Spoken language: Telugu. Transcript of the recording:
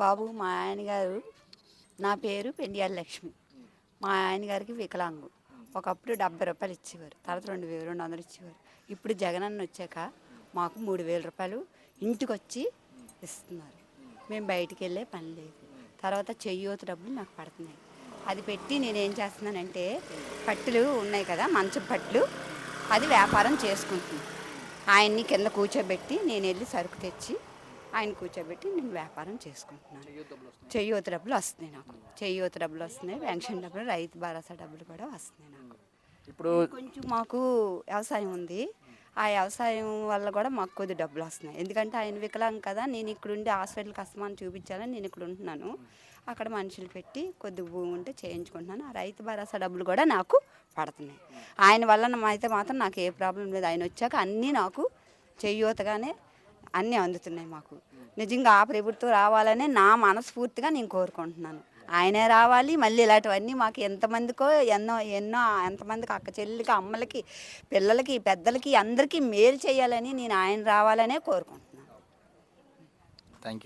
బాబు మా ఆయన గారు, నా పేరు పెండియాల లక్ష్మి. మా ఆయన గారికి వికలాంగు. ఒకప్పుడు 70 రూపాయలు ఇచ్చేవారు, తర్వాత 2,200 ఇచ్చేవారు. ఇప్పుడు జగనన్న వచ్చాక మాకు 3,000 రూపాయలు ఇంటికి వచ్చి ఇస్తున్నారు. మేము బయటికి వెళ్ళే పని లేదు. తర్వాత చెయ్యూత డబ్బులు నాకు పడుతున్నాయి. అది పెట్టి నేనేం చేస్తున్నానంటే, పట్టులు ఉన్నాయి కదా, మంచం పట్లు, అది వ్యాపారం చేసుకుంటున్నాను. ఆయన్ని కింద కూర్చోబెట్టి నేను వెళ్ళి సరుకు తెచ్చి ఆయన కూర్చోబెట్టి నేను వ్యాపారం చేసుకుంటున్నాను. చెయ్యూత డబ్బులు వస్తున్నాయి నాకు. చెయ్యూత డబ్బులు వస్తున్నాయి, పెన్షన్ డబ్బులు, రైతు భరోసా డబ్బులు కూడా వస్తున్నాయి నాకు. ఇప్పుడు కొంచెం మాకు వ్యవసాయం ఉంది. ఆ వ్యవసాయం వల్ల కూడా మాకు కొద్ది డబ్బులు వస్తున్నాయి. ఎందుకంటే ఆయన వికలాంగ్ కదా, నేను ఇక్కడ ఉండి హాస్పిటల్కి వస్తామని చూపించాలని నేను ఇక్కడ ఉంటున్నాను. అక్కడ మనుషులు పెట్టి కొద్ది భూమి ఉంటే చేయించుకుంటున్నాను. ఆ రైతు భరోసా డబ్బులు కూడా నాకు పడుతున్నాయి. ఆయన వల్ల అయితే మాత్రం నాకు ఏ ప్రాబ్లం లేదు. ఆయన వచ్చాక అన్నీ నాకు చెయ్యూతగానే అన్నీ అందుతున్నాయి మాకు. నిజంగా ఆ ప్రభుత్వం రావాలని నా మనస్ఫూర్తిగా నేను కోరుకుంటున్నాను. ఆయనే రావాలి. మళ్ళీ ఇలాంటివన్నీ మాకు ఎంతమందికో ఎన్నో ఎన్నో ఎంతమందికి అక్క చెల్లెలకి, అమ్మలకి, పిల్లలకి, పెద్దలకి అందరికీ మేలు చేయాలని నేను ఆయన రావాలనే కోరుకుంటున్నాను. Thank you.